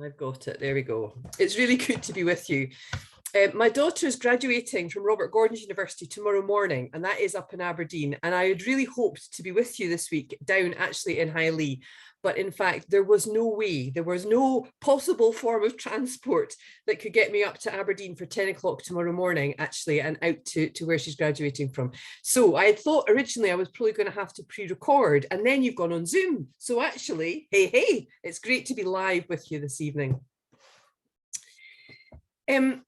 I've got it. There we go. It's really good to be with you. My daughter is graduating from Robert Gordon's University tomorrow morning, and that is up in Aberdeen. And I had really hoped to be with you this week down actually in Highley. But in fact, there was no way, there was no possible form of transport that could get me up to Aberdeen for 10 o'clock tomorrow morning, actually, and out to where she's graduating from. So I had thought originally I was probably going to have to pre-record, and then you've gone on Zoom. So actually, hey, it's great to be live with you this evening. The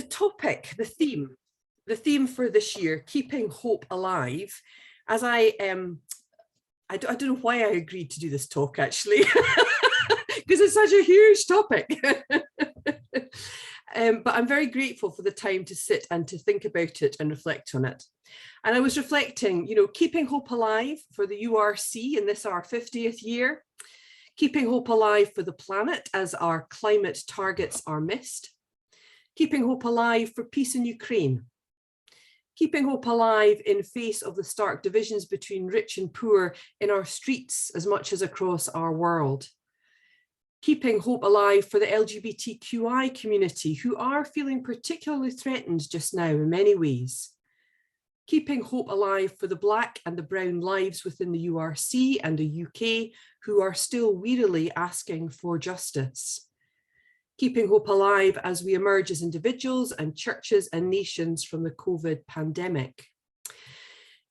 topic, the theme for this year, keeping hope alive, as I don't know why I agreed to do this talk actually, because it's such a huge topic. But I'm very grateful for the time to sit and to think about it and reflect on it. And I was reflecting, you know, keeping hope alive for the URC in this our 50th year, keeping hope alive for the planet as our climate targets are missed, keeping hope alive for peace in Ukraine, keeping hope alive in face of the stark divisions between rich and poor in our streets as much as across our world, keeping hope alive for the LBGTQI community who are feeling particularly threatened just now in many ways, keeping hope alive for the Black and the brown lives within the URC and the UK who are still wearily asking for justice, keeping hope alive as we emerge as individuals and churches and nations from the COVID pandemic.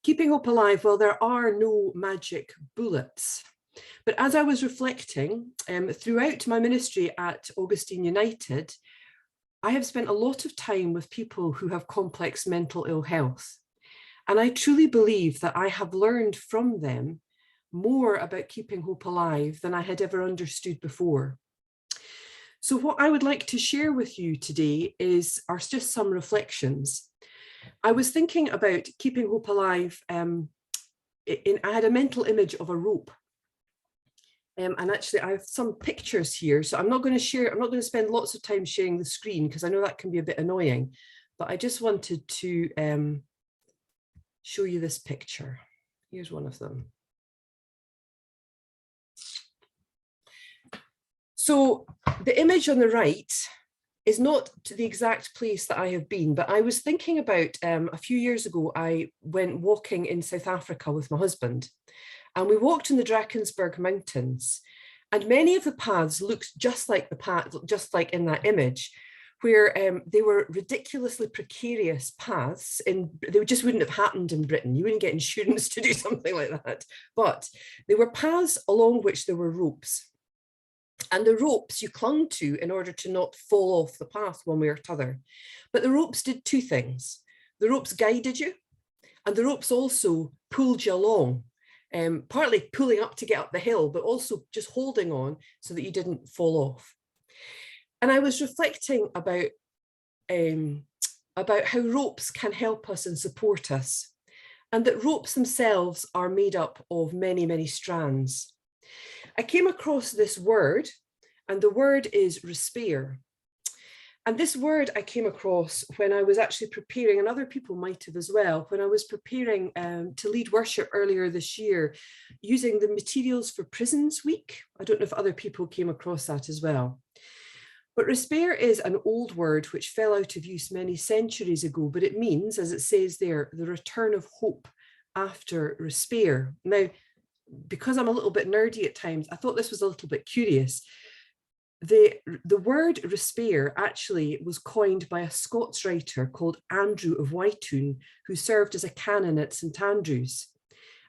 Keeping hope alive, well, there are no magic bullets. But as I was reflecting throughout my ministry at Augustine United, I have spent a lot of time with people who have complex mental ill health. And I truly believe that I have learned from them more about keeping hope alive than I had ever understood before. So what I would like to share with you today are just some reflections. I was thinking about keeping hope alive. I had a mental image of a rope. And actually I have some pictures here. So I'm not going to spend lots of time sharing the screen because I know that can be a bit annoying, but I just wanted to show you this picture. Here's one of them. So the image on the right is not to the exact place that I have been, but I was thinking about a few years ago, I went walking in South Africa with my husband, and we walked in the Drakensberg Mountains, and many of the paths looked just like the path, just like in that image, where they were ridiculously precarious paths. They just wouldn't have happened in Britain. You wouldn't get insurance to do something like that. But they were paths along which there were ropes. And the ropes you clung to in order to not fall off the path one way or t'other. But the ropes did two things. The ropes guided you, and the ropes also pulled you along, partly pulling up to get up the hill, but also just holding on so that you didn't fall off. And I was reflecting about how ropes can help us and support us, and that ropes themselves are made up of many, many strands. I came across this word, and the word is respire. And this word I came across when I was actually preparing, and other people might have as well, when I was preparing to lead worship earlier this year, using the materials for Prisons Week. I don't know if other people came across that as well. But respire is an old word which fell out of use many centuries ago, but it means, as it says there, the return of hope after respire. Now, because I'm a little bit nerdy at times, I thought this was a little bit curious. The word respire actually was coined by a Scots writer called Andrew of Wytoun, who served as a canon at St Andrews.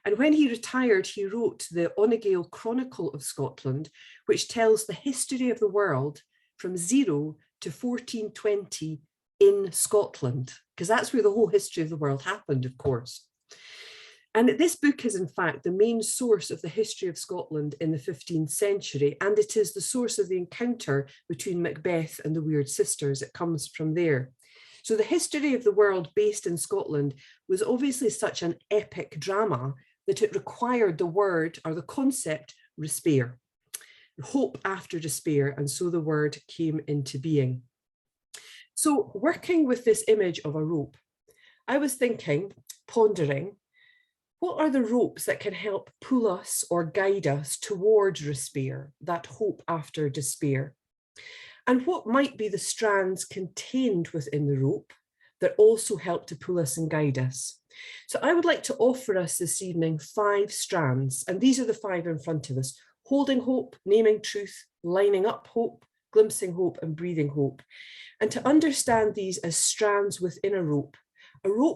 And when he retired, he wrote the Onegale Chronicle of Scotland, which tells the history of the world from 0 to 1420 in Scotland, because that's where the whole history of the world happened, of course. And this book is in fact the main source of the history of Scotland in the 15th century, and it is the source of the encounter between Macbeth and the Weird Sisters. It comes from there. So the history of the world based in Scotland was obviously such an epic drama that it required the word or the concept respire, hope after despair, and so the word came into being. So working with this image of a rope, I was thinking, pondering, What are the ropes that can help pull us or guide us towards despair, that hope after despair? And what might be the strands contained within the rope that also help to pull us and guide us? So I would like to offer us this evening 5 strands, and these are the 5 in front of us: holding hope, naming truth, lining up hope, glimpsing hope, and breathing hope. And to understand these as strands within a rope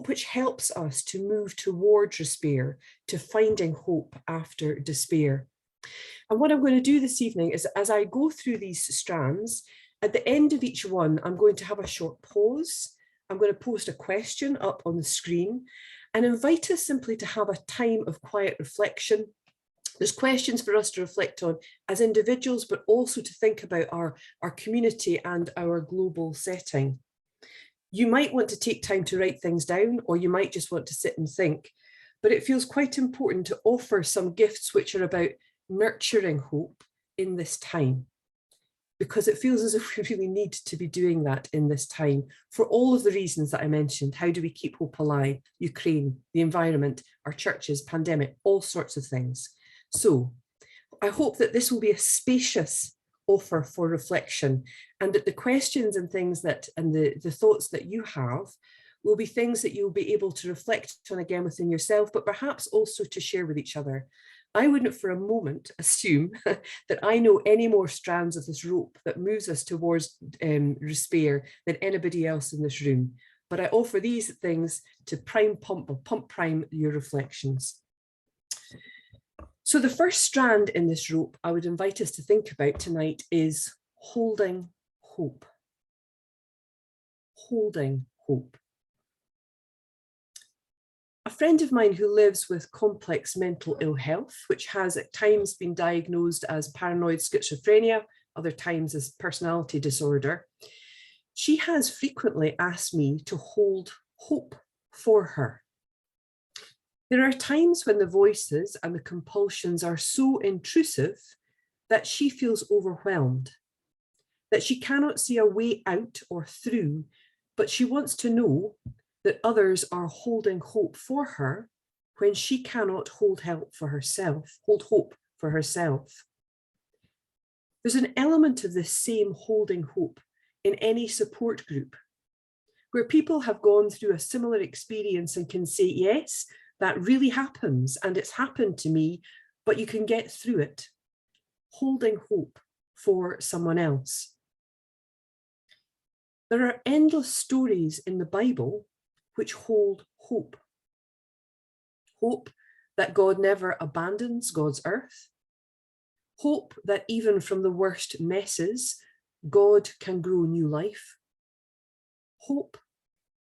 which helps us to move towards despair, to finding hope after despair. And what I'm going to do this evening is, as I go through these strands, at the end of each one, I'm going to have a short pause. I'm going to post a question up on the screen and invite us simply to have a time of quiet reflection. There's questions for us to reflect on as individuals, but also to think about our community and our global setting. You might want to take time to write things down, or you might just want to sit and think, but it feels quite important to offer some gifts which are about nurturing hope in this time, because it feels as if we really need to be doing that in this time for all of the reasons that I mentioned. How do we keep hope alive? Ukraine, the environment, our churches, pandemic, all sorts of things. So I hope that this will be a spacious offer for reflection, and that the questions and things that, and the thoughts that you have will be things that you'll be able to reflect on again within yourself, but perhaps also to share with each other. I wouldn't for a moment assume that I know any more strands of this rope that moves us towards despair than anybody else in this room. But I offer these things to pump prime your reflections. So the first strand in this rope I would invite us to think about tonight is holding hope. Holding hope. A friend of mine who lives with complex mental ill health, which has at times been diagnosed as paranoid schizophrenia, other times as personality disorder, she has frequently asked me to hold hope for her. There are times when the voices and the compulsions are so intrusive that she feels overwhelmed, that she cannot see a way out or through, but she wants to know that others are holding hope for her when she cannot hold hope for herself. There's an element of this same holding hope in any support group, where people have gone through a similar experience and can say, yes, that really happens and it's happened to me, but you can get through it. Holding hope for someone else. There are endless stories in the Bible which hold hope. Hope that God never abandons God's earth. Hope that even from the worst messes, God can grow new life. Hope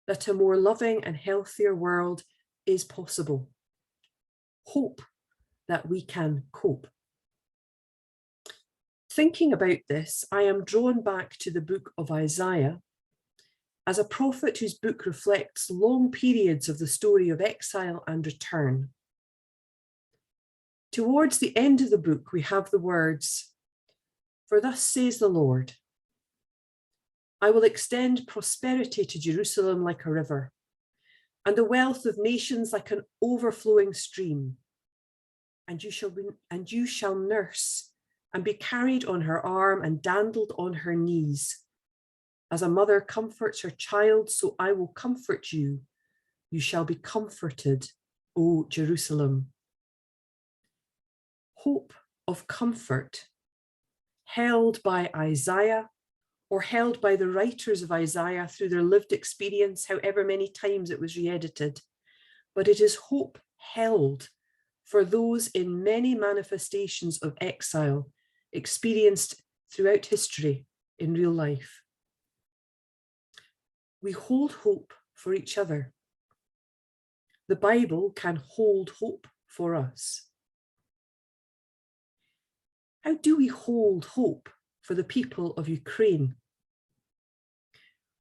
that a more loving and healthier world is possible. Hope that we can cope. Thinking about this, I am drawn back to the book of Isaiah as a prophet whose book reflects long periods of the story of exile and return. Towards the end of the book, we have the words, "For thus says the Lord, I will extend prosperity to Jerusalem like a river, and the wealth of nations like an overflowing stream. And you shall nurse and be carried on her arm and dandled on her knees. As a mother comforts her child, so I will comfort you. You shall be comforted, O Jerusalem." Hope of comfort held by Isaiah, or held by the writers of Isaiah through their lived experience, however many times it was re-edited. But it is hope held for those in many manifestations of exile experienced throughout history in real life. We hold hope for each other. The Bible can hold hope for us. How do we hold hope for the people of Ukraine?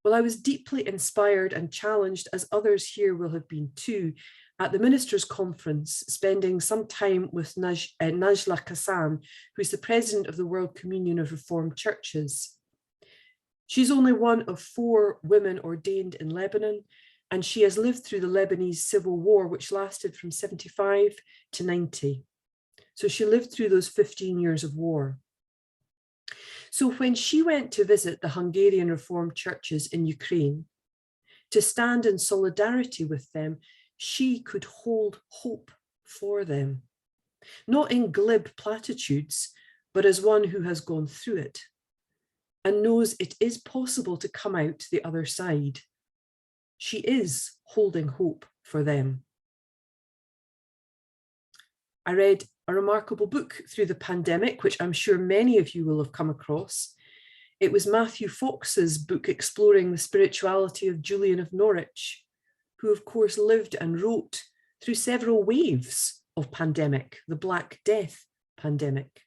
Well, I was deeply inspired and challenged, as others here will have been too, at the Ministers' Conference, spending some time with Najla Kassan, who is the president of the World Communion of Reformed Churches. She's only one of 4 women ordained in Lebanon, and she has lived through the Lebanese civil war, which lasted from 75 to 90. So she lived through those 15 years of war. So when she went to visit the Hungarian Reformed churches in Ukraine, to stand in solidarity with them, she could hold hope for them, not in glib platitudes, but as one who has gone through it and knows it is possible to come out the other side. She is holding hope for them. I read a remarkable book through the pandemic, which I'm sure many of you will have come across. It was Matthew Fox's book exploring the spirituality of Julian of Norwich, who of course lived and wrote through several waves of pandemic, the Black Death pandemic.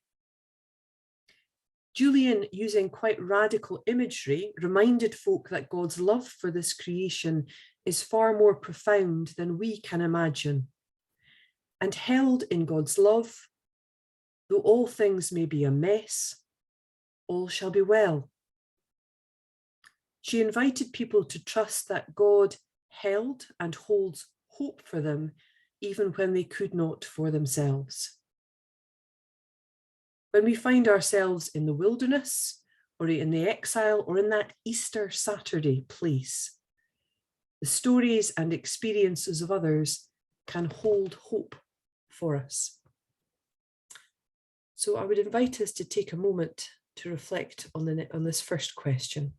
Julian, using quite radical imagery, reminded folk that God's love for this creation is far more profound than we can imagine. And held in God's love, though all things may be a mess, all shall be well. She invited people to trust that God held and holds hope for them, even when they could not for themselves. When we find ourselves in the wilderness, or in the exile, or in that Easter Saturday place, the stories and experiences of others can hold hope for us. So I would invite us to take a moment to reflect on this first question.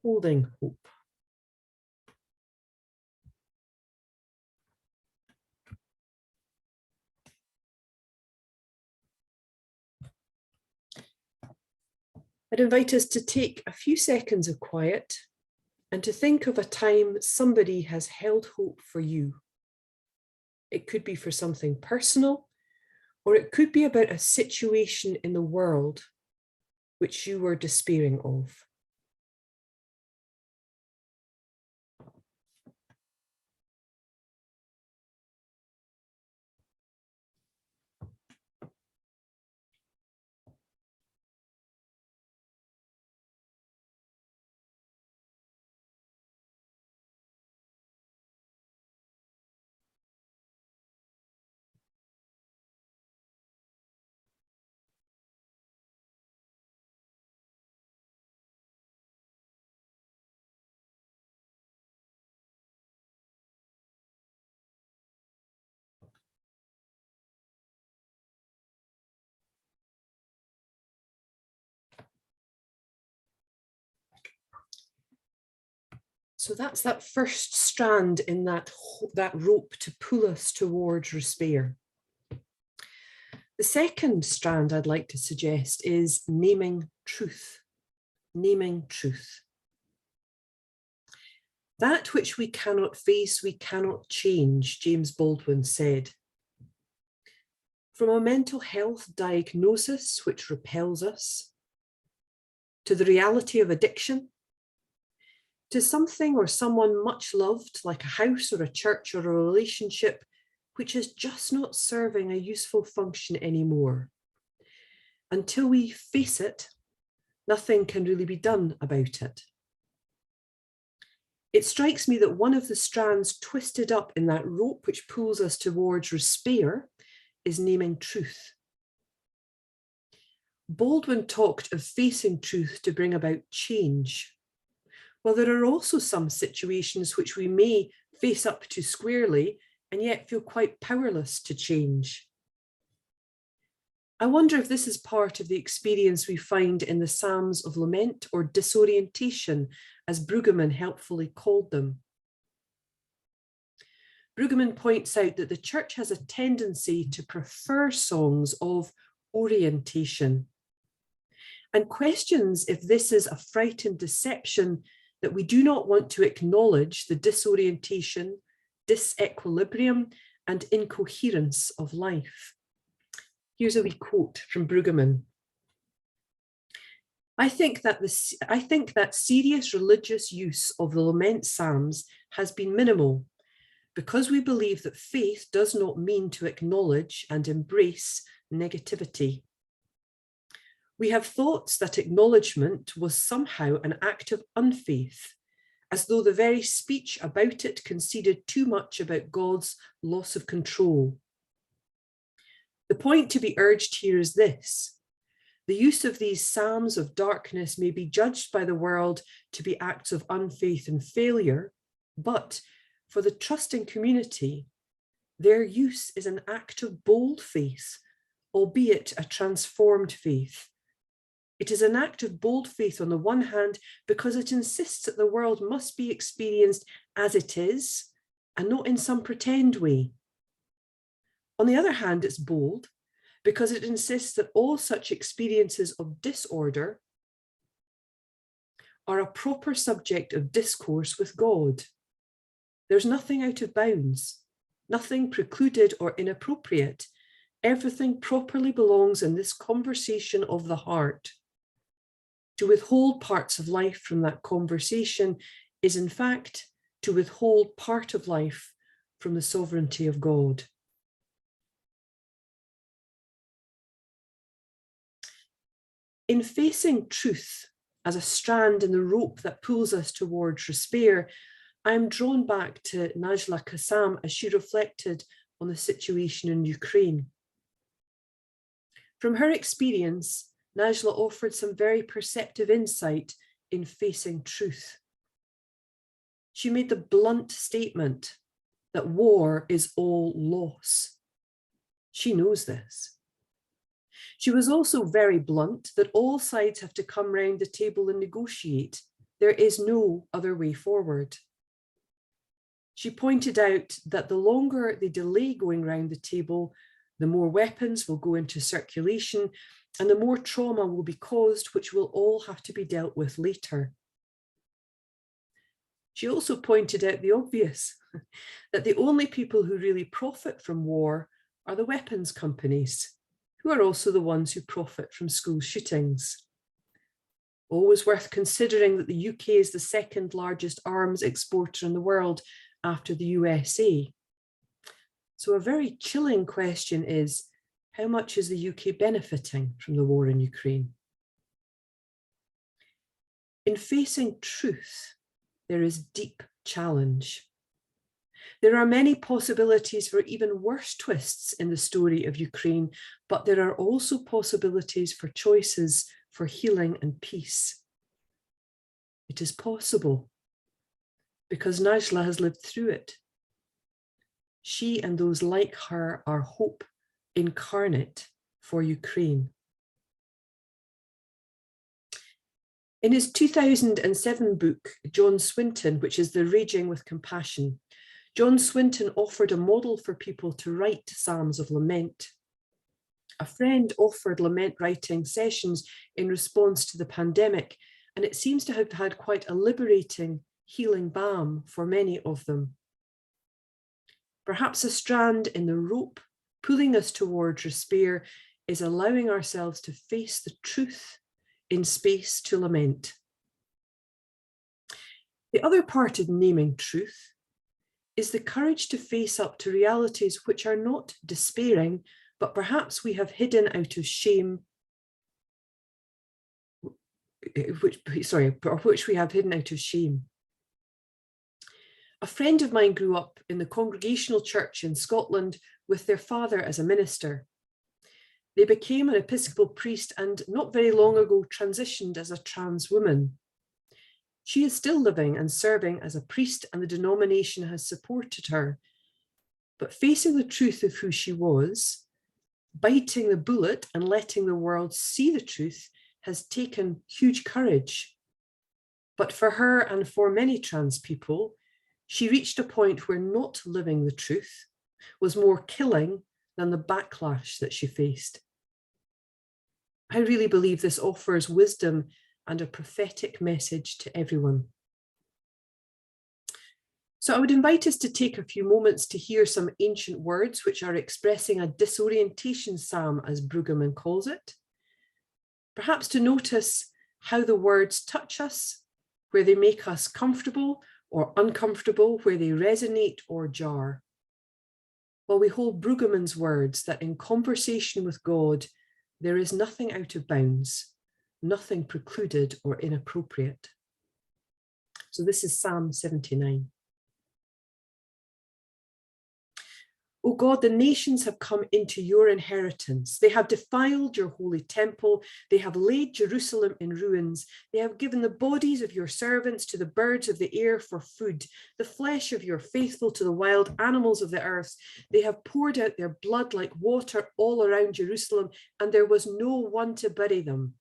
Holding hope. I'd invite us to take a few seconds of quiet and to think of a time somebody has held hope for you. It could be for something personal, or it could be about a situation in the world which you were despairing of. So that's that first strand in that rope to pull us towards despair. The second strand I'd like to suggest is naming truth. Naming truth. That which we cannot face, we cannot change, James Baldwin said. From a mental health diagnosis which repels us, to the reality of addiction, to something or someone much loved, like a house or a church or a relationship, which is just not serving a useful function anymore. Until we face it, nothing can really be done about it. It strikes me that one of the strands twisted up in that rope which pulls us towards despair is naming truth. Baldwin talked of facing truth to bring about change. Well, there are also some situations which we may face up to squarely and yet feel quite powerless to change. I wonder if this is part of the experience we find in the Psalms of Lament or disorientation, as Brueggemann helpfully called them. Brueggemann points out that the church has a tendency to prefer songs of orientation and questions if this is a frightened deception that we do not want to acknowledge the disorientation, disequilibrium, and incoherence of life. Here's a wee quote from Brueggemann. I think that serious religious use of the lament psalms has been minimal, because we believe that faith does not mean to acknowledge and embrace negativity. We have thoughts that acknowledgement was somehow an act of unfaith, as though the very speech about it conceded too much about God's loss of control. The point to be urged here is this: the use of these psalms of darkness may be judged by the world to be acts of unfaith and failure, but for the trusting community, their use is an act of bold faith, albeit a transformed faith. It is an act of bold faith on the one hand, because it insists that the world must be experienced as it is, and not in some pretend way. On the other hand, it's bold because it insists that all such experiences of disorder are a proper subject of discourse with God. There's nothing out of bounds, nothing precluded or inappropriate. Everything properly belongs in this conversation of the heart. To withhold parts of life from that conversation is, in fact, to withhold part of life from the sovereignty of God. In facing truth as a strand in the rope that pulls us towards despair, I am drawn back to Najla Kassam as she reflected on the situation in Ukraine. From her experience, Najla offered some very perceptive insight in facing truth. She made the blunt statement that war is all loss. She knows this. She was also very blunt that all sides have to come round the table and negotiate. There is no other way forward. She pointed out that the longer they delay going round the table, the more weapons will go into circulation and the more trauma will be caused, which will all have to be dealt with later. She also pointed out the obvious, that the only people who really profit from war are the weapons companies, who are also the ones who profit from school shootings. Always worth considering that the UK is the second largest arms exporter in the world after the USA. So a very chilling question is, how much is the UK benefiting from the war in Ukraine? In facing truth, there is deep challenge. There are many possibilities for even worse twists in the story of Ukraine, but there are also possibilities for choices for healing and peace. It is possible because Najla has lived through it. She and those like her are hope incarnate for Ukraine. In his 2007 book, John Swinton, which is The Raging with Compassion, John Swinton offered a model for people to write psalms of lament. A friend offered lament writing sessions in response to the pandemic, and it seems to have had quite a liberating, healing balm for many of them. Perhaps a strand in the rope pulling us towards despair is allowing ourselves to face the truth in space to lament. The other part of naming truth is the courage to face up to realities which are not despairing, but perhaps we have hidden out of shame, which we have hidden out of shame. A friend of mine grew up in the Congregational Church in Scotland with their father as a minister. They became an Episcopal priest and not very long ago transitioned as a trans woman. She is still living and serving as a priest, and the denomination has supported her. But facing the truth of who she was, biting the bullet and letting the world see the truth has taken huge courage. But for her and for many trans people, she reached a point where not living the truth was more killing than the backlash that she faced. I really believe this offers wisdom and a prophetic message to everyone. So I would invite us to take a few moments to hear some ancient words which are expressing a disorientation psalm, as Brueggemann calls it. Perhaps to notice how the words touch us, where they make us comfortable or uncomfortable, where they resonate or jar. While we hold Brueggemann's words that in conversation with God, There is nothing out of bounds, nothing precluded or inappropriate. So this is Psalm 79. O God, the nations have come into your inheritance. They have defiled your holy temple. They have laid Jerusalem in ruins. They have given the bodies of your servants to the birds of the air for food, the flesh of your faithful to the wild animals of the earth. They have poured out their blood like water all around Jerusalem, and there was no one to bury them.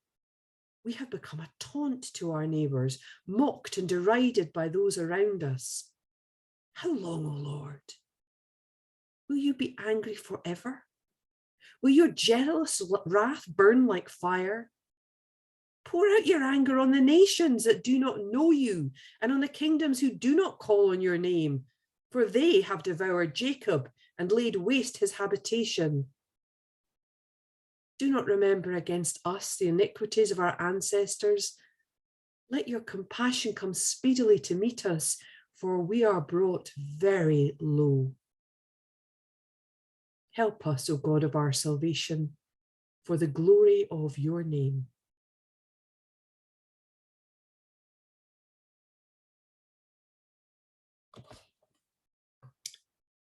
We have become a taunt to our neighbours, mocked and derided by those around us. How long, O Lord? Will you be angry forever? Will your jealous wrath burn like fire? Pour out your anger on the nations that do not know you and on the kingdoms who do not call on your name, for they have devoured Jacob and laid waste his habitation. Do not remember against us the iniquities of our ancestors. Let your compassion come speedily to meet us, for we are brought very low. Help us, O God of our salvation, for the glory of your name.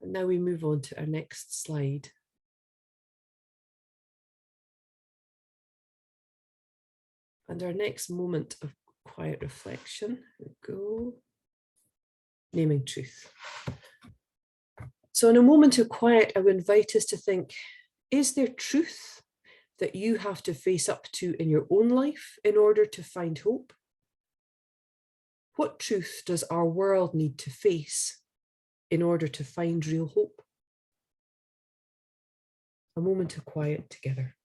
And now we move on to our next slide. And our next moment of quiet reflection, here we go, naming truth. So in a moment of quiet, I would invite us to think, is there truth that you have to face up to in your own life in order to find hope? What truth does our world need to face in order to find real hope? A moment of quiet together.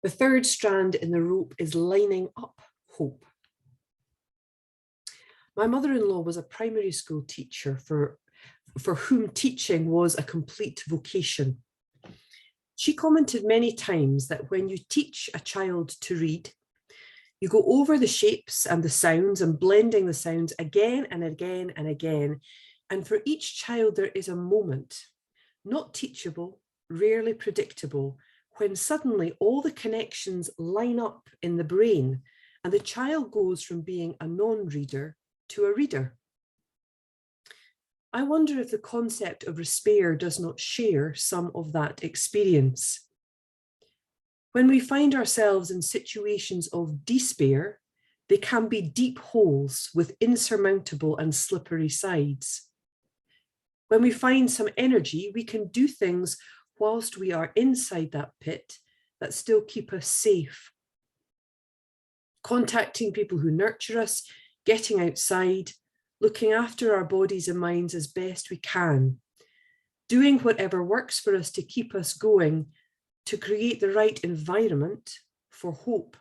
The third strand in the rope is lining up hope. My mother-in-law was a primary school teacher for whom teaching was a complete vocation. She commented many times that when you teach a child to read, you go over the shapes and the sounds and blending the sounds again and again and again. And for each child, there is a moment, not teachable, rarely predictable, when suddenly all the connections line up in the brain and the child goes from being a non-reader to a reader. I wonder if the concept of despair does not share some of that experience. When we find ourselves in situations of despair, they can be deep holes with insurmountable and slippery sides. When we find some energy, we can do things whilst we are inside that pit that still keep us safe. Contacting people who nurture us, getting outside, looking after our bodies and minds as best we can, doing whatever works for us to keep us going, to create the right environment for hope.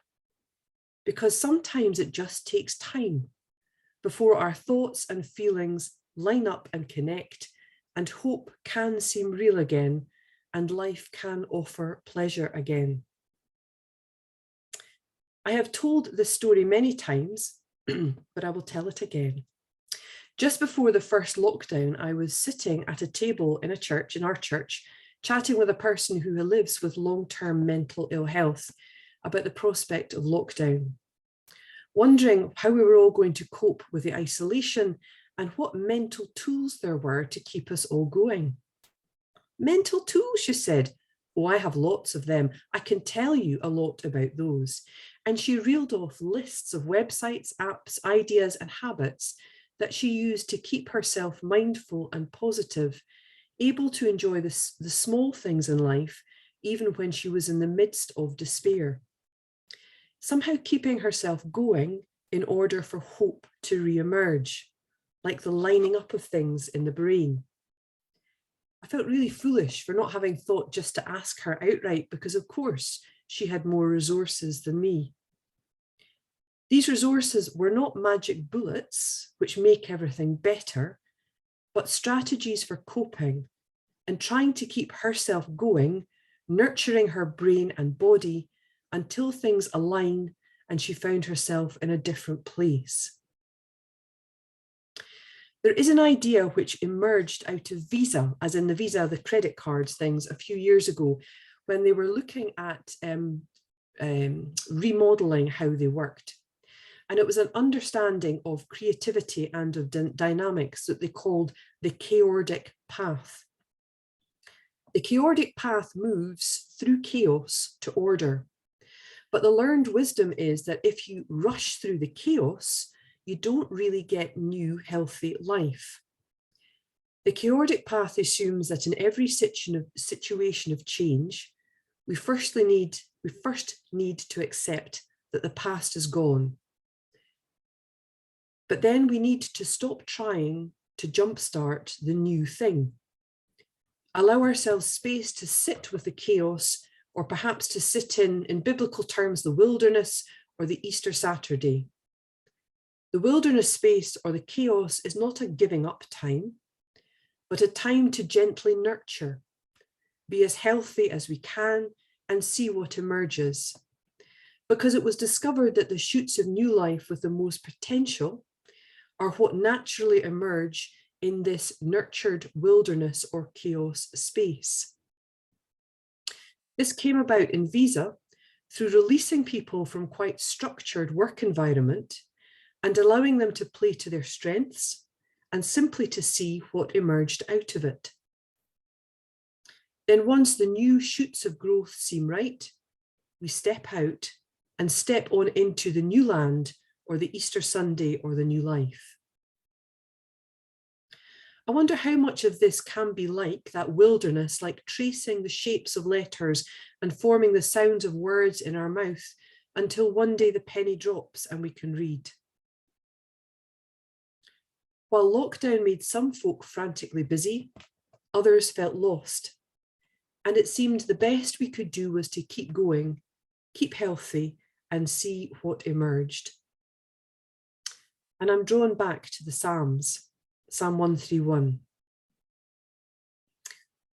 Because sometimes it just takes time before our thoughts and feelings line up and connect, and hope can seem real again, and life can offer pleasure again. I have told this story many times, but I will tell it again. Just before the first lockdown, I was sitting at a table in our church, chatting with a person who lives with long-term mental ill health about the prospect of lockdown, wondering how we were all going to cope with the isolation and what mental tools there were to keep us all going. Mental tools, she said. Oh, I have lots of them. I can tell you a lot about those. And she reeled off lists of websites, apps, ideas, and habits that she used to keep herself mindful and positive, able to enjoy the small things in life, even when she was in the midst of despair. Somehow keeping herself going in order for hope to re-emerge, like the lining up of things in the brain. I felt really foolish for not having thought just to ask her outright, because of course she had more resources than me. These resources were not magic bullets which make everything better, but strategies for coping and trying to keep herself going, nurturing her brain and body until things align and she found herself in a different place. There is an idea which emerged out of Visa, as in the Visa, the credit cards things, a few years ago, when they were looking at remodeling how they worked. And it was an understanding of creativity and of dynamics that they called the chaotic path. The chaotic path moves through chaos to order. But the learned wisdom is that if you rush through the chaos, you don't really get new, healthy life. The chaotic path assumes that in every situation of change, we first need to accept that the past is gone. But then we need to stop trying to jumpstart the new thing. Allow ourselves space to sit with the chaos, or perhaps to sit in biblical terms, the wilderness or the Easter Saturday. The wilderness space or the chaos is not a giving up time, but a time to gently nurture, be as healthy as we can, and see what emerges. Because it was discovered that the shoots of new life with the most potential are what naturally emerge in this nurtured wilderness or chaos space. This came about in Visa through releasing people from quite structured work environment and allowing them to play to their strengths and simply to see what emerged out of it. Then once the new shoots of growth seem right, we step out and step on into the new land or the Easter Sunday or the new life. I wonder how much of this can be like that wilderness, like tracing the shapes of letters and forming the sounds of words in our mouth until one day the penny drops and we can read. While lockdown made some folk frantically busy, others felt lost. And it seemed the best we could do was to keep going, keep healthy, and see what emerged. And I'm drawn back to the Psalms, Psalm 131.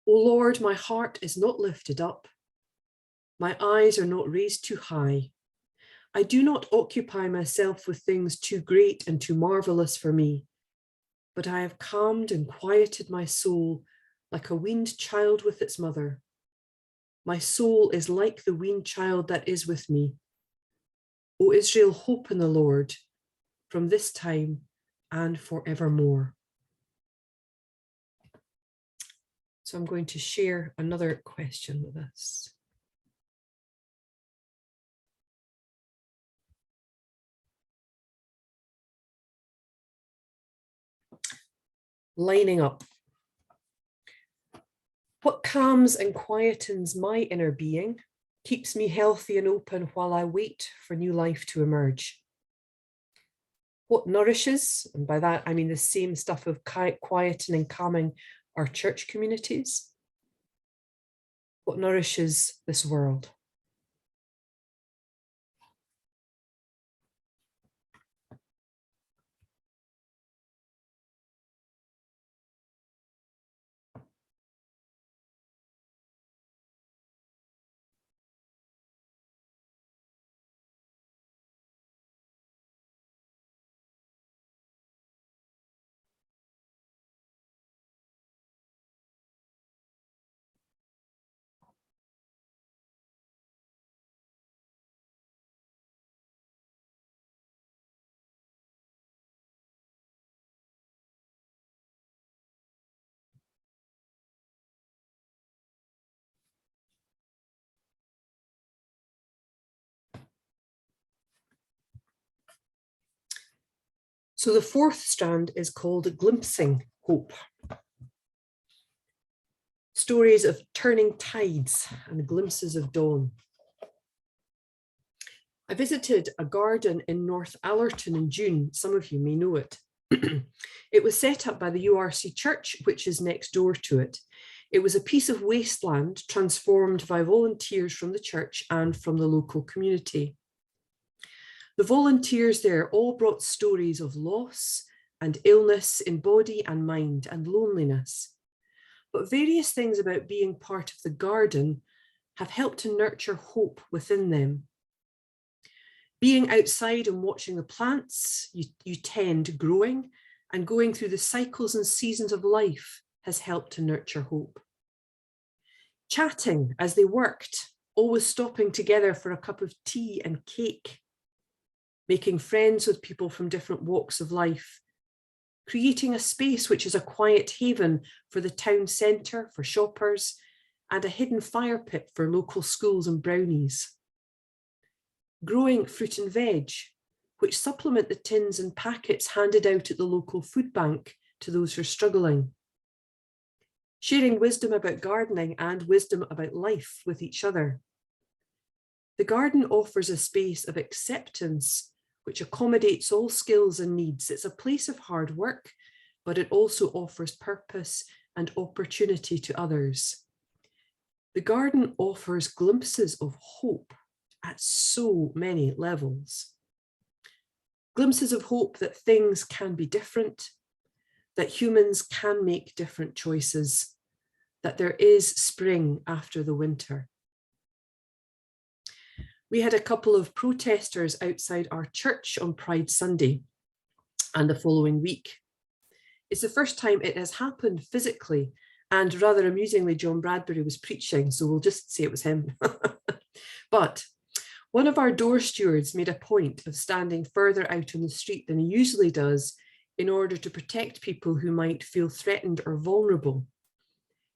O Lord, my heart is not lifted up. My eyes are not raised too high. I do not occupy myself with things too great and too marvelous for me, but I have calmed and quieted my soul like a weaned child with its mother. My soul is like the weaned child that is with me. O Israel, hope in the Lord from this time and forevermore. So I'm going to share another question with us. Lining up. What calms and quietens my inner being, keeps me healthy and open while I wait for new life to emerge? What nourishes, and by that I mean the same stuff of quieting and calming our church communities? What nourishes this world? So the fourth strand is called Glimpsing Hope. Stories of turning tides and glimpses of dawn. I visited a garden in North Allerton in June. Some of you may know it. It was set up by the URC church, which is next door to it. It was a piece of wasteland transformed by volunteers from the church and from the local community. The volunteers there all brought stories of loss and illness in body and mind and loneliness. But various things about being part of the garden have helped to nurture hope within them. Being outside and watching the plants you tend growing and going through the cycles and seasons of life has helped to nurture hope. Chatting as they worked, always stopping together for a cup of tea and cake, making friends with people from different walks of life, creating a space which is a quiet haven for the town centre, for shoppers, and a hidden fire pit for local schools and brownies. Growing fruit and veg, which supplement the tins and packets handed out at the local food bank to those who are struggling. Sharing wisdom about gardening and wisdom about life with each other. The garden offers a space of acceptance which accommodates all skills and needs. It's a place of hard work, but it also offers purpose and opportunity to others. The garden offers glimpses of hope at so many levels. Glimpses of hope that things can be different, that humans can make different choices, that there is spring after the winter. We had a couple of protesters outside our church on Pride Sunday and the following week. It's the first time it has happened physically, and rather amusingly, John Bradbury was preaching, so we'll just say it was him. But one of our door stewards made a point of standing further out on the street than he usually does in order to protect people who might feel threatened or vulnerable.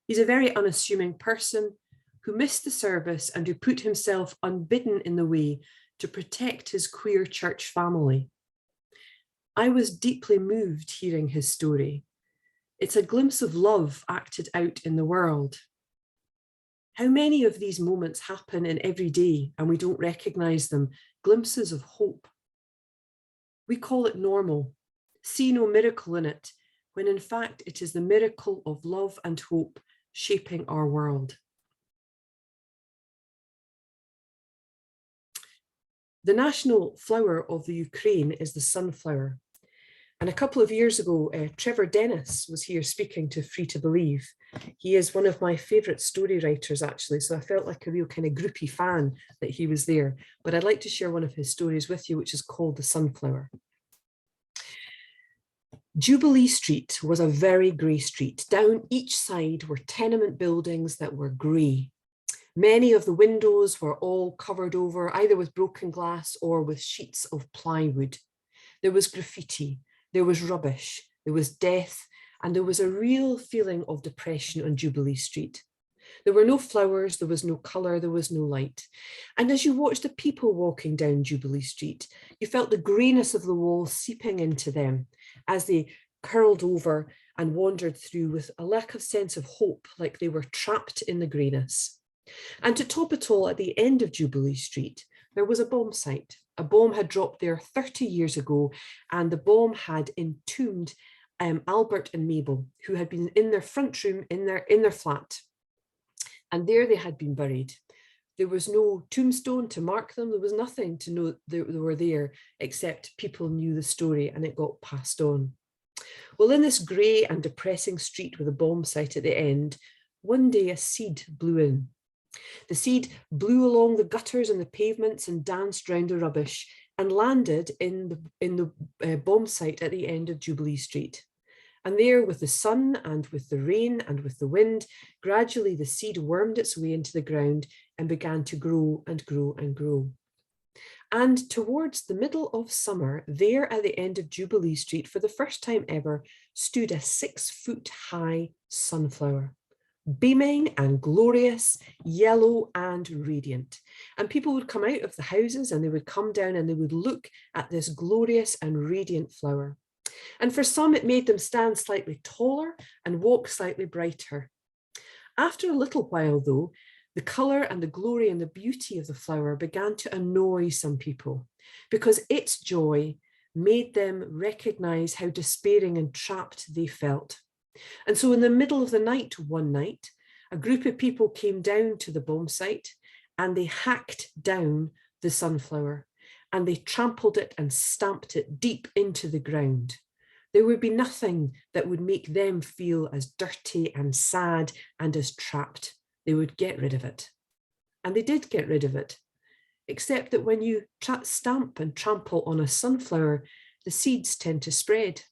He's a very unassuming person who missed the service and who put himself unbidden in the way to protect his queer church family. I was deeply moved hearing his story. It's a glimpse of love acted out in the world. How many of these moments happen in every day and we don't recognize them, glimpses of hope? We call it normal, see no miracle in it, when in fact it is the miracle of love and hope shaping our world. The national flower of the Ukraine is the sunflower. And a couple of years ago, Trevor Dennis was here speaking to Free to Believe. He is one of my favourite story writers, actually, so I felt like a real kind of groupie fan that he was there. But I'd like to share one of his stories with you, which is called The Sunflower. Jubilee Street was a very grey street. Down each side were tenement buildings that were grey. Many of the windows were all covered over, either with broken glass or with sheets of plywood. There was graffiti. There was rubbish, there was death, and there was a real feeling of depression on Jubilee Street. There were no flowers, there was no colour, there was no light. And as you watched the people walking down Jubilee Street, you felt the greyness of the walls seeping into them as they curled over and wandered through with a lack of sense of hope, like they were trapped in the greyness. And to top it all, at the end of Jubilee Street, there was a bomb site. A bomb had dropped there 30 years ago, and the bomb had entombed Albert and Mabel, who had been in their front room in their flat. And there they had been buried. There was no tombstone to mark them. There was nothing to know they were there, except people knew the story and it got passed on. Well, in this grey and depressing street with a bomb site at the end, one day a seed blew in. The seed blew along the gutters and the pavements and danced round the rubbish and landed in the bomb site at the end of Jubilee Street. And there, with the sun and with the rain and with the wind, gradually the seed wormed its way into the ground and began to grow and grow and grow. And towards the middle of summer, there at the end of Jubilee Street, for the first time ever, stood a 6-foot-high sunflower. Beaming and glorious, yellow and radiant. And people would come out of the houses and they would come down and they would look at this glorious and radiant flower. And for some, it made them stand slightly taller and walk slightly brighter. After a little while, though, the colour and the glory and the beauty of the flower began to annoy some people because its joy made them recognise how despairing and trapped they felt. And so in the middle of the night, one night, a group of people came down to the bomb site and they hacked down the sunflower and they trampled it and stamped it deep into the ground. There would be nothing that would make them feel as dirty and sad and as trapped. They would get rid of it. And they did get rid of it, except that when you stamp and trample on a sunflower, the seeds tend to spread,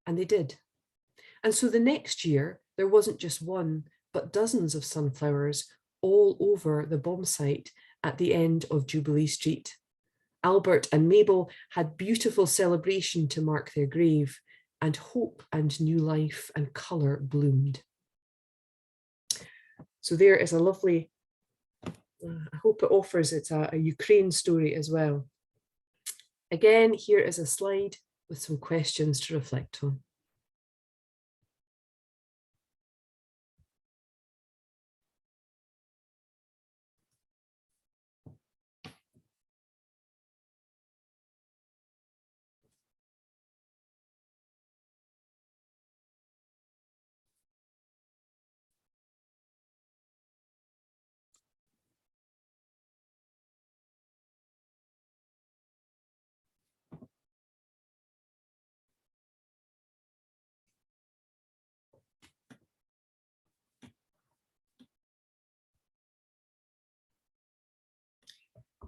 and they did. And so the next year, there wasn't just one, but dozens of sunflowers all over the bomb site at the end of Jubilee Street. Albert and Mabel had beautiful celebration to mark their grave, and hope and new life and colour bloomed. So there is a lovely, I hope it offers, it's a Ukraine story as well. Again, here is a slide with some questions to reflect on.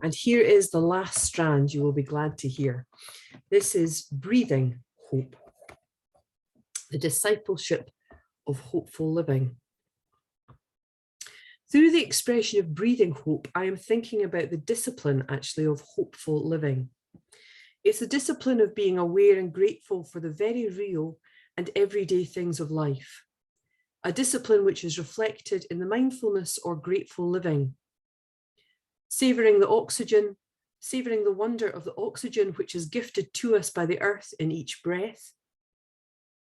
And here is the last strand you will be glad to hear. This is breathing hope, the discipleship of hopeful living. Through the expression of breathing hope, I am thinking about the discipline actually of hopeful living. It's the discipline of being aware and grateful for the very real and everyday things of life. A discipline which is reflected in the mindfulness or grateful living. Savouring the oxygen, savouring the wonder of the oxygen which is gifted to us by the earth in each breath.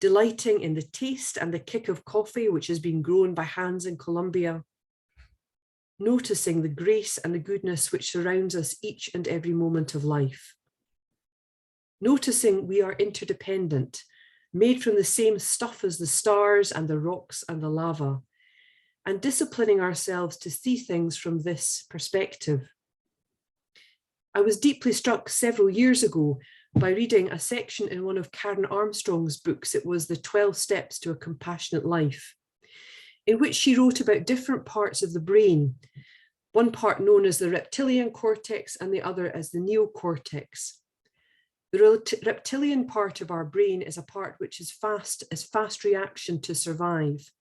Delighting in the taste and the kick of coffee which has been grown by hands in Colombia. Noticing the grace and the goodness which surrounds us each and every moment of life. Noticing we are interdependent, made from the same stuff as the stars and the rocks and the lava, and disciplining ourselves to see things from this perspective. I was deeply struck several years ago by reading a section in one of Karen Armstrong's books. It was the 12 Steps to a Compassionate Life, in which she wrote about different parts of the brain, one part known as the reptilian cortex and the other as the neocortex. The reptilian part of our brain is a part which is fast reaction to survive.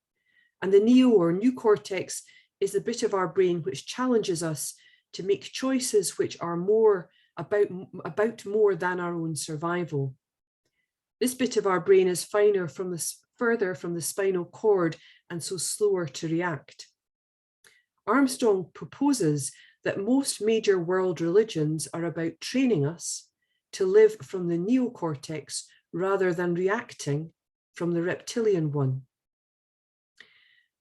And the neo or new cortex is the bit of our brain which challenges us to make choices which are more about more than our own survival. This bit of our brain is further from the spinal cord and so slower to react. Armstrong proposes that most major world religions are about training us to live from the neocortex rather than reacting from the reptilian one.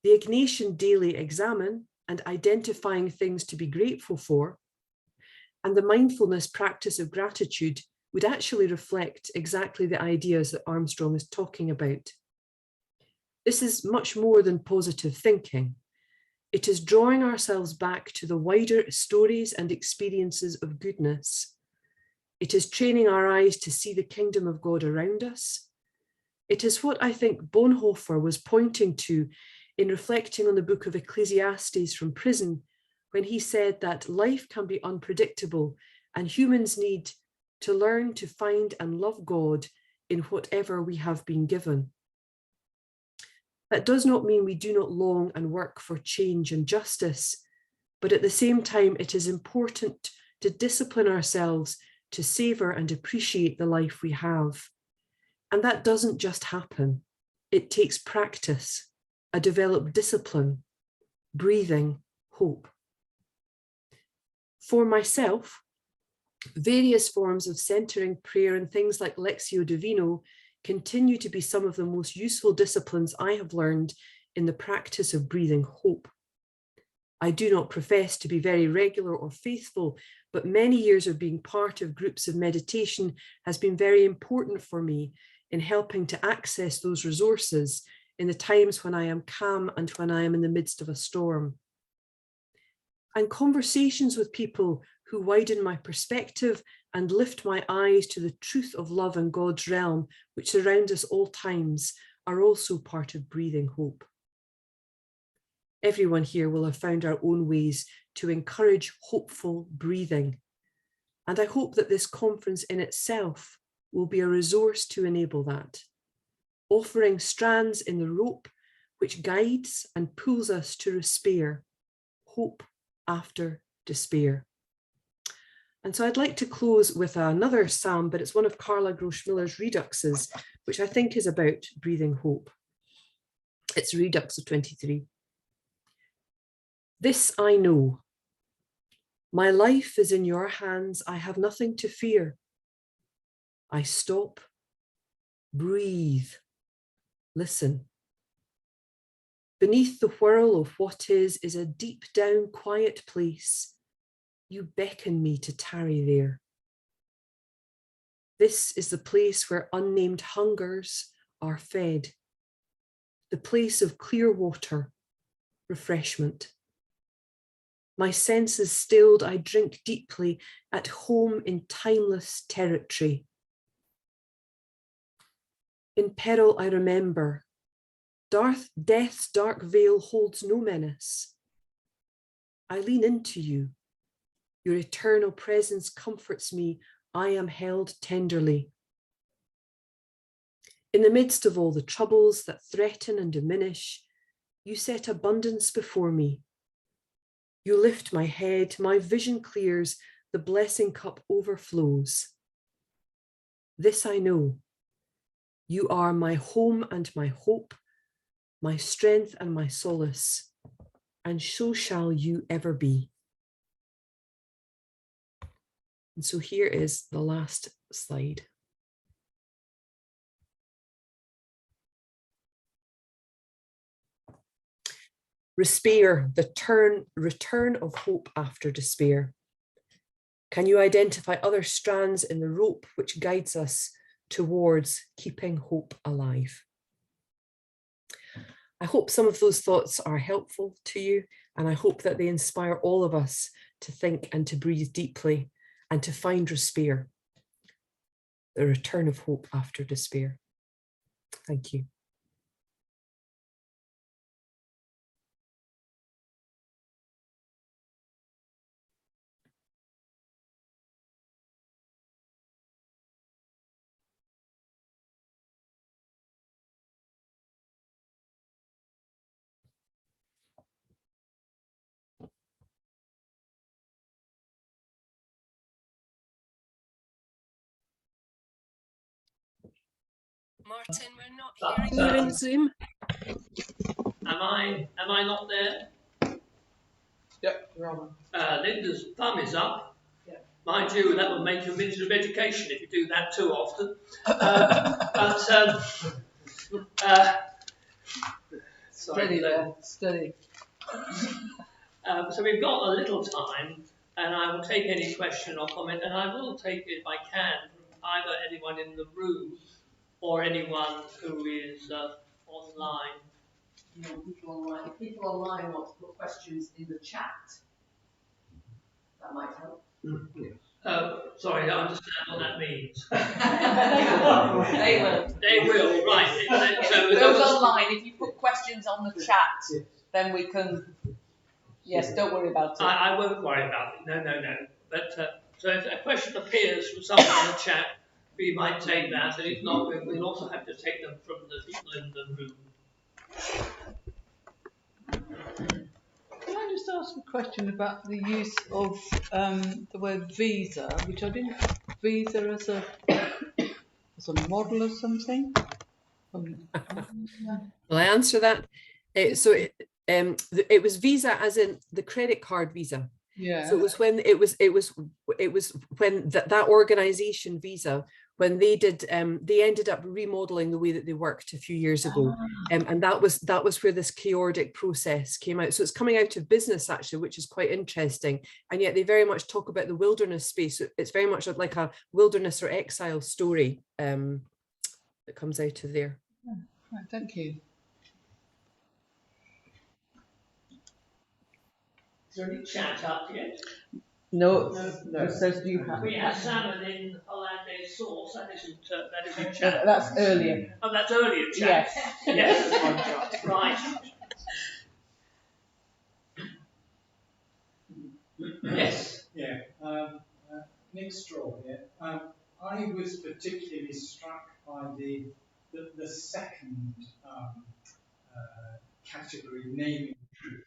The Ignatian daily examine and identifying things to be grateful for, and the mindfulness practice of gratitude would actually reflect exactly the ideas that Armstrong is talking about. This is much more than positive thinking. It is drawing ourselves back to the wider stories and experiences of goodness. It is training our eyes to see the kingdom of God around us. It is what I think Bonhoeffer was pointing to in reflecting on the book of Ecclesiastes from prison, when he said that life can be unpredictable and humans need to learn to find and love God in whatever we have been given. That does not mean we do not long and work for change and justice, but at the same time, it is important to discipline ourselves to savour and appreciate the life we have. And that doesn't just happen. It takes practice, a developed discipline, breathing hope. For myself, various forms of centering prayer and things like Lectio Divino continue to be some of the most useful disciplines I have learned in the practice of breathing hope. I do not profess to be very regular or faithful, but many years of being part of groups of meditation has been very important for me in helping to access those resources in the times when I am calm and when I am in the midst of a storm. And conversations with people who widen my perspective and lift my eyes to the truth of love and God's realm, which surrounds us all times, are also part of breathing hope. Everyone here will have found our own ways to encourage hopeful breathing. And I hope that this conference in itself will be a resource to enable that, offering strands in the rope which guides and pulls us to despair, hope after despair. And so I'd like to close with another psalm, but it's one of Carla Gross-Miller's reduxes, which I think is about breathing hope. It's Redux of 23. This I know, my life is in your hands, I have nothing to fear. I stop, breathe, listen. Beneath the whirl of what is a deep down quiet place. You beckon me to tarry there. This is the place where unnamed hungers are fed, the place of clear water, refreshment. My senses stilled, I drink deeply, at home in timeless territory. In peril I remember, death's dark veil holds no menace. I lean into you. Your eternal presence comforts me. I am held tenderly. In the midst of all the troubles that threaten and diminish, you set abundance before me. You lift my head, my vision clears, the blessing cup overflows. This I know, you are my home and my hope, my strength and my solace, and so shall you ever be. And so here is the last slide. Despair, the return of hope after despair. Can you identify other strands in the rope which guides us towards keeping hope alive? I hope some of those thoughts are helpful to you, and I hope that they inspire all of us to think and to breathe deeply and to find despair, the return of hope after despair. Thank you. Martin, we're not hearing you in Zoom. Am I not there? Yep, you're on. Linda's thumb is up. Yeah. Mind you, that will make you a Minister of Education if you do that too often. Steady there, steady. So we've got a little time, and I will take any question or comment, and I will take it if I can from either anyone in the room or anyone who is online. No, people online. If people online want to put questions in the chat, that might help. Sorry, I don't understand what that means. They will. They will, right. So those online, if you put questions on the chat, then we can. Yes, don't worry about it. I won't worry about it. No. But so if a question appears from someone in the chat, we might take that, and if not, we'll also have to take them from the people in the room. Can I just ask a question about the use of the word visa, which I didn't visa as a model or something? Will I answer that? It was visa as in the credit card visa. Yeah. So it was when that organization Visa when they did, they ended up remodeling the way that they worked a few years ago. And that was where this chaotic process came out. So it's coming out of business actually, which is quite interesting. And yet they very much talk about the wilderness space. It's very much like a wilderness or exile story that comes out of there. Right, thank you. Is there any chat up yet? No, it says you have. We had salmon in hollandaise sauce. That isn't chat. That's earlier. Oh, that's earlier chat. Yes. Right. Yes. Yeah. Nick Straw here. I was particularly struck by the second category, naming truth,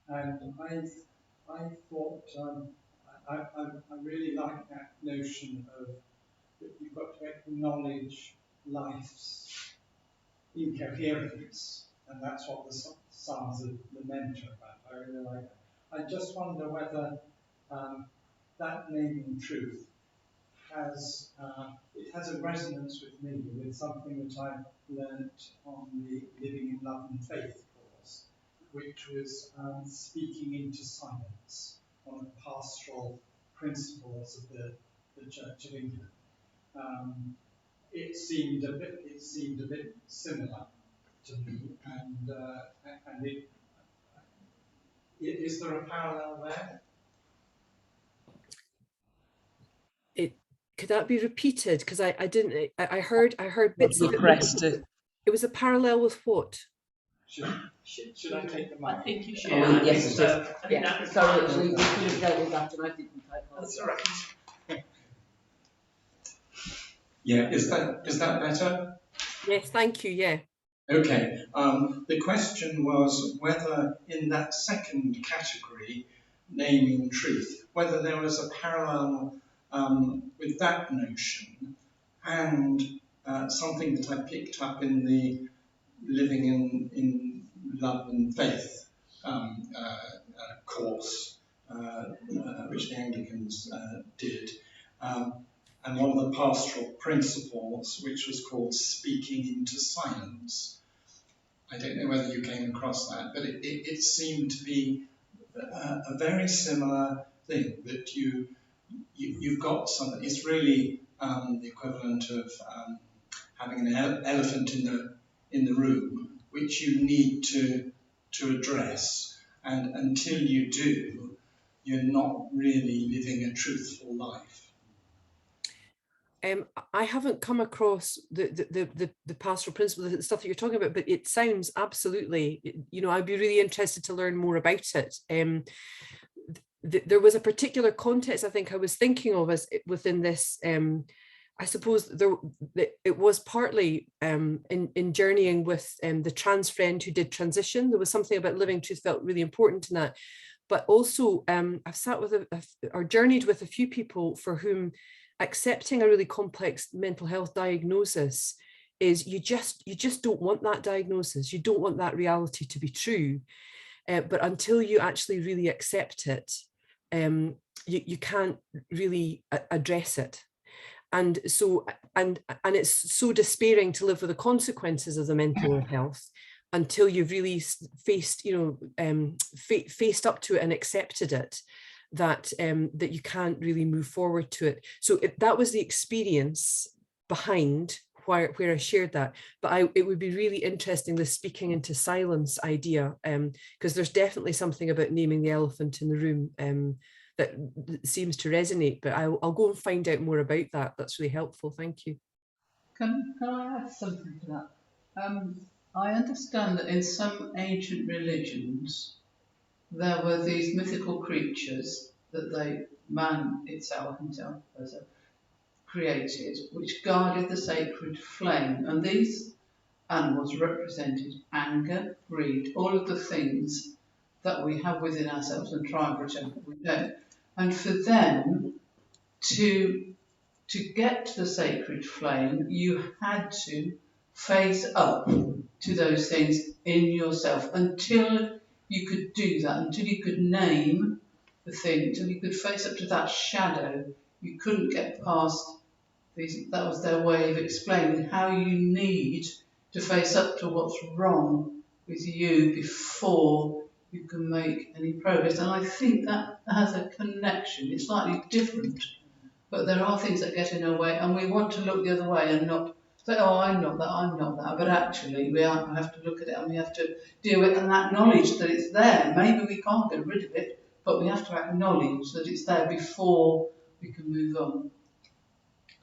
and I thought I really like that notion of that you've got to acknowledge life's incoherence, and that's what the Psalms of Lament are about. I really like that. I just wonder whether that naming truth has a resonance with me, with something that I learnt on the Living in Love and Faith course, which was speaking into silence, one of the pastoral principles of the Church of England. It seemed a bit similar to me, and is there a parallel there? Could that be repeated? Because I didn't. I heard bits of it. It was a parallel with what? Should I take the mic? I think you should. Yes, so. Yeah. Sorry, we could have dealt with that, and I didn't. That's all right. Yeah, is that better? Yes, thank you. Yeah. Okay. The question was whether in that second category, naming truth, whether there was a parallel with that notion and something that I picked up in the Living in Love and Faith course, which the Anglicans did. And one of the pastoral principles, which was called speaking into silence. I don't know whether you came across that, but it seemed to be a very similar thing, that you've got something. It's really the equivalent of having an elephant in the room, which you need to address, and until you do, you're not really living a truthful life. I haven't come across the pastoral principle, the stuff that you're talking about, but it sounds absolutely, I'd be really interested to learn more about it. There was a particular context I think I was thinking of as within this. I suppose it was partly in journeying with the trans friend who did transition. There was something about living truth felt really important in that. But also I've sat with or journeyed with a few people for whom accepting a really complex mental health diagnosis is you just don't want that diagnosis. You don't want that reality to be true. But until you actually really accept it, you can't really address it. And so, and it's so despairing to live with the consequences of the mental health until you've really faced up to it and accepted it, that you can't really move forward to it. So that was the experience behind where I shared that. But it would be really interesting, the speaking into silence idea, because there's definitely something about naming the elephant in the room that seems to resonate. But I'll go and find out more about that. That's really helpful. Thank you. Can I add something to that? I understand that in some ancient religions, there were these mythical creatures that man himself created, which guarded the sacred flame. And these animals represented anger, greed, all of the things that we have within ourselves and try and pretend that we don't. And for them to get to the sacred flame, you had to face up to those things in yourself. Until you could do that, until you could name the thing, until you could face up to that shadow, you couldn't get past That was their way of explaining how you need to face up to what's wrong with you before you can make any progress. And I think that has a connection. It's slightly different, but there are things that get in our way, and we want to look the other way and not say, oh, I'm not that. But actually, we have to look at it and we have to deal with it and acknowledge that it's there. Maybe we can't get rid of it, but we have to acknowledge that it's there before we can move on.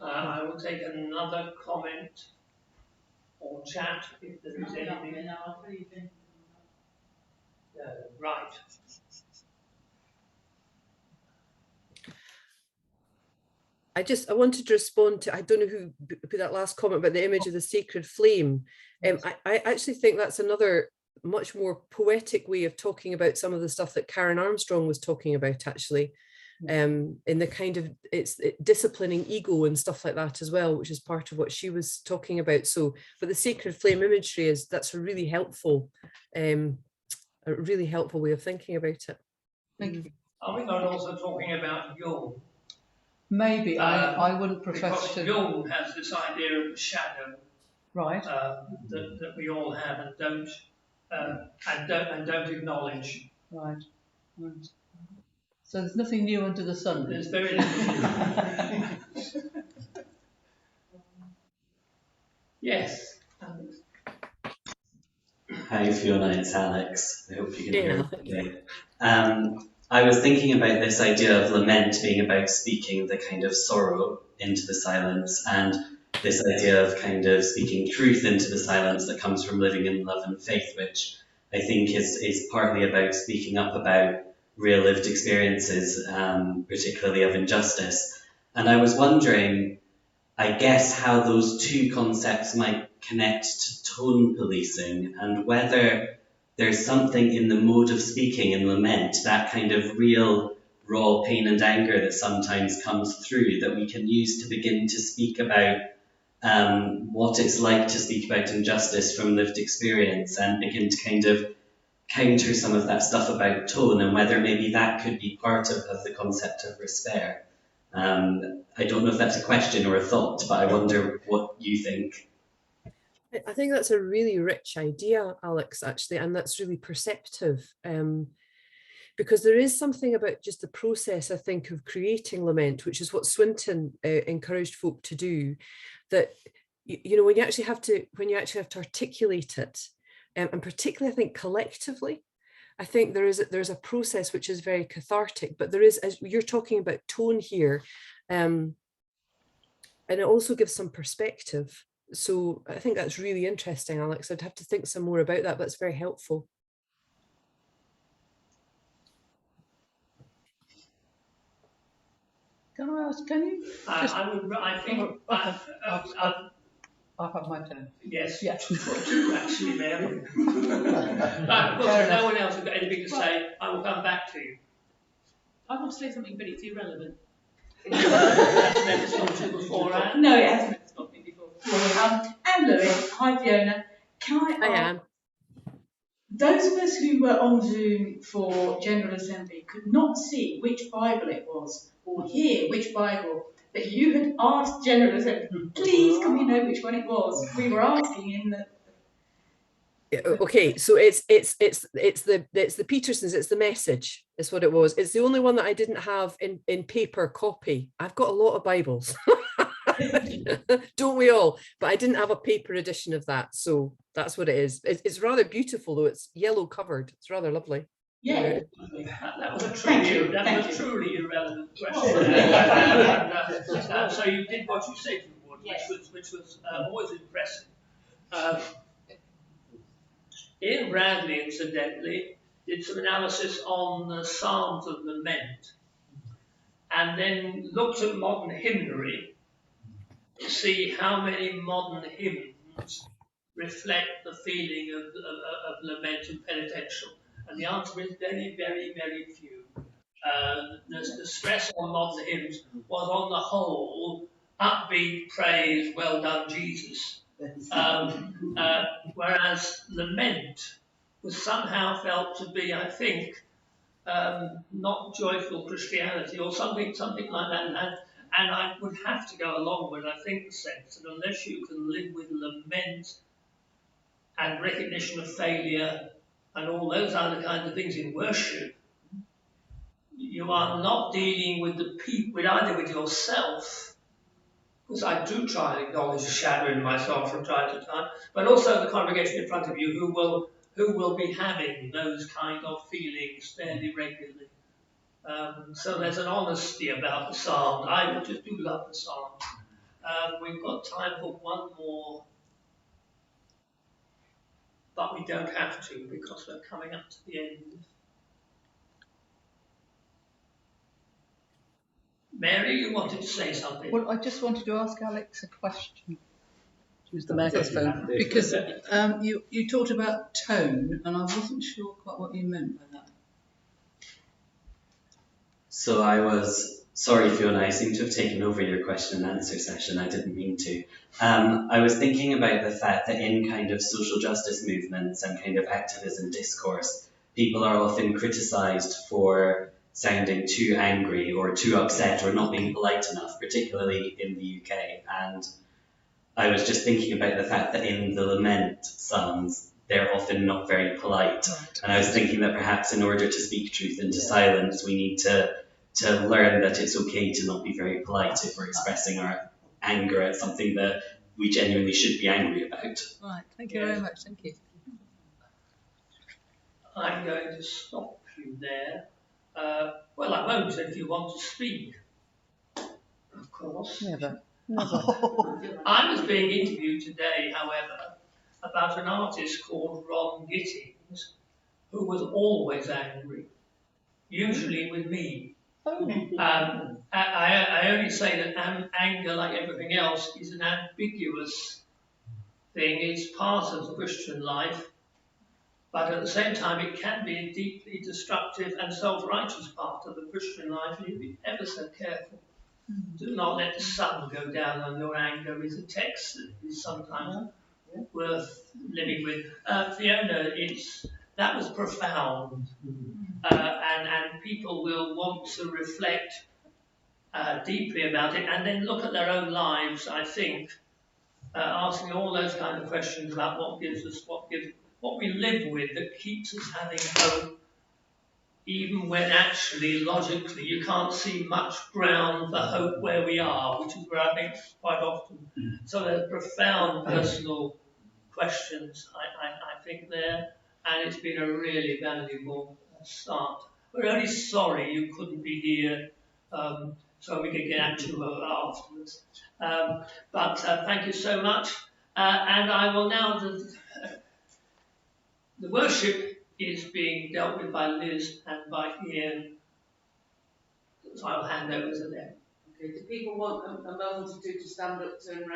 I will take another comment or chat if there is anything. Right. I wanted to respond to, I don't know who put that last comment about the image of the sacred flame. I actually think that's another much more poetic way of talking about some of the stuff that Karen Armstrong was talking about, actually, in the kind of disciplining ego and stuff like that as well, which is part of what she was talking about. So, but the sacred flame imagery that's a really helpful way of thinking about it. Thank you. Are we not also talking about Jung? Maybe I wouldn't profess because to. Jung has this idea of the shadow, Right. That we all have and don't acknowledge. Right. Right. So there's nothing new under the sun. There's very little. Yes. Hi Fiona, it's Alex. I hope you can hear me okay. I was thinking about this idea of lament being about speaking the kind of sorrow into the silence, and this idea of kind of speaking truth into the silence that comes from living in love and faith, which I think is partly about speaking up about real lived experiences, particularly of injustice. And I was wondering, I guess, how those two concepts might connect to tone policing, and whether there's something in the mode of speaking in lament, that kind of real raw pain and anger that sometimes comes through, that we can use to begin to speak about what it's like to speak about injustice from lived experience, and begin to kind of counter some of that stuff about tone, and whether maybe that could be part of the concept of despair. I don't know if that's a question or a thought, but I wonder what you think. I think that's a really rich idea, Alex, actually, and that's really perceptive, because there is something about just the process, I think, of creating lament, which is what Swinton encouraged folk to do, that, you know, when you actually have to articulate it, and particularly, I think, collectively, I think there's a process which is very cathartic, but there is, as you're talking about tone here, and it also gives some perspective. So I think that's really interesting, Alex. I'd have to think some more about that, but it's very helpful. Can I ask, can you? I think I'll have my turn. Yes. Yes. Two actually, Mary. But of course, if no one else has got anything to say, I will come back to you. I want to say something, but it's irrelevant. That's never stopped you before, Anne? No, it hasn't stopped me before. And Lewis, hi Fiona. Can I ask, those of us who were on Zoom for General Assembly could not see which Bible it was, or hear which Bible, but you had asked General Assembly, please can we know which one it was? We were asking in the... Okay, so it's the Petersons, it's the Message, is what it was. It's the only one that I didn't have in paper copy. I've got a lot of Bibles, don't we all? But I didn't have a paper edition of that, so that's what it is. It's rather beautiful though. It's yellow covered. It's rather lovely. Yeah. That was a truly irrelevant question. So you did what you said you would, yes. which was always impressive. Ian Bradley, incidentally, did some analysis on the Psalms of Lament, and then looked at modern hymnary to see how many modern hymns reflect the feeling of lament and penitential. And the answer is very, very, very few. The stress on modern hymns was, on the whole, upbeat praise, well done, Jesus. Whereas lament was somehow felt to be, I think, not joyful Christianity or something like that. And I would have to go along with, I think, the sense that unless you can live with lament and recognition of failure and all those other kinds of things in worship, you are not dealing with the people, with either with yourself, because I do try and acknowledge a shadow in myself from time to time, but also the congregation in front of you who will be having those kind of feelings fairly regularly. So there's an honesty about the psalm. I just do love the psalm. We've got time for one more, but we don't have to because we're coming up to the end. Mary, you wanted to say something? Well, I just wanted to ask Alex a question. Use the microphone. Because you talked about tone, and I wasn't sure quite what you meant by that. So I was, sorry Fiona, I seem to have taken over your question and answer session, I didn't mean to. I was thinking about the fact that in kind of social justice movements and kind of activism discourse, people are often criticised for sounding too angry or too upset or not being polite enough, particularly in the UK. And I was just thinking about the fact that in the lament psalms, they're often not very polite. Right. And I was thinking that perhaps in order to speak truth into silence, we need to learn that it's okay to not be very polite if we're expressing our anger at something that we genuinely should be angry about. Right, thank you very much, thank you. I'm going to stop you there. Well, I won't if you want to speak. Of course. Never. I was being interviewed today, however, about an artist called Ron Gittings, who was always angry, usually with me. I only say that anger, like everything else, is an ambiguous thing. It's part of the Christian life, but at the same time, it can be a deeply destructive and self-righteous part of the Christian life, and you be ever so careful. Do not let the sun go down on your anger is a text that is sometimes worth living with. Fiona, that was profound, and people will want to reflect deeply about it and then look at their own lives, I think, asking all those kind of questions about what we live with that keeps us having hope, even when actually, logically, you can't see much ground for hope where we are, which is where I think quite often. So there's profound personal questions, I think, there, and it's been a really valuable start. We're only sorry you couldn't be here, so we could get at you afterwards. But thank you so much, and I will now, the worship is being dealt with by Liz and by Ian, so I'll hand over to them. Okay, do people want a moment or two to stand up, turn around?